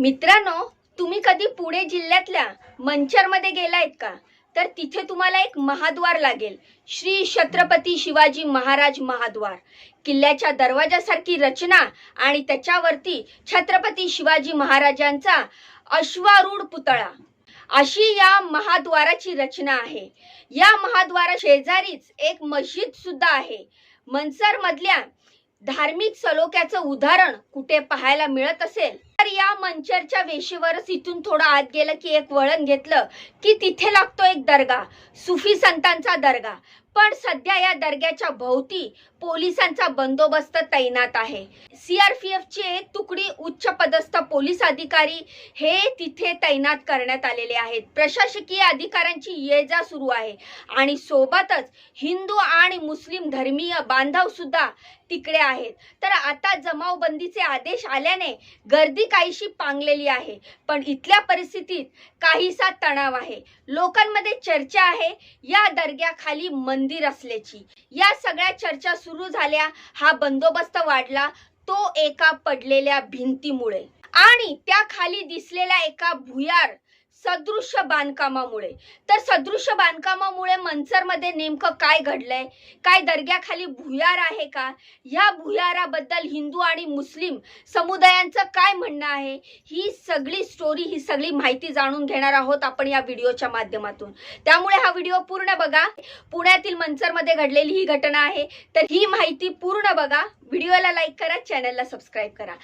मित्रांनो, तुम्ही कधी पुणे जिल्ह्यातल्या मंचरमध्ये गेलायत का? तर तिथे तुम्हाला एक महाद्वार लागेल, श्री छत्रपती शिवाजी महाराज महाद्वार. किल्ल्याच्या दरवाजासारखी रचना आणि त्याच्यावरती छत्रपती शिवाजी महाराजांचा अश्वारूढ पुतळा, अशी या महाद्वाराची रचना आहे. या महाद्वारा शेजारीच एक मस्जिद सुद्धा आहे. मंचर मधल्या धार्मिक सलोख्याचं उदाहरण कुठे पाहायला मिळत असेल तर या मंचरच्या वेशीवरच इथून थोडं आत गेलं की एक वळण घेतलं की तिथे लागतो एक दर्गा, सुफी संतांचा दर्गा. पण सध्या या दर्ग्याच्या भोवती पोलिसांचा बंदोबस्त तैनात आहे. सीआरपीएफची एक तुकडी उच्च पदस्थ पोलीस अधिकारी हे तिथे तैनात करण्यात आलेले आहेत. प्रशासकीय अधिकाऱ्यांची ये-जा सुरू आहे आणि सोबतच हिंदू आणि मुस्लिम धर्मीय बांधव सुद्धा तिकडे आहेत. तर आता जमावबंदीचे आदेश आल्याने गर्दी काहीशी पांगलेली आहे. पण इथल्या परिस्थितीत काहीसा तणाव आहे. लोकांमध्ये चर्चा आहे या दर्ग्याखाली मंदिर असल्याची. या सगळ्या चर्चा सुरू झाल्या, हा बंदोबस्त वाढला तो एका पडलेल्या भिंतीमुळे आणि त्या खाली दिसलेल्या एका भुयार सदृश्य बांधकामामुळे. तर सदृश्य बांधकामामुळे मंचरमध्ये नेमकं काय घडलंय, काय दर्ग्याखाली भुयार आहे का, या भुयाराबद्दल हिंदू आणि मुस्लिम समुदायांचं काय म्हणणं आहे, ही सगळी स्टोरी, ही सगळी माहिती जाणून घेणार आहोत आपण या व्हिडिओच्या माध्यमातून. त्यामुळे हा व्हिडिओ पूर्ण बघा. पुण्यातील मंचरमध्ये घडलेली ही घटना आहे, तर ही माहिती पूर्ण बघा. व्हिडिओला लाईक करा, चॅनलला सबस्क्राईब करा.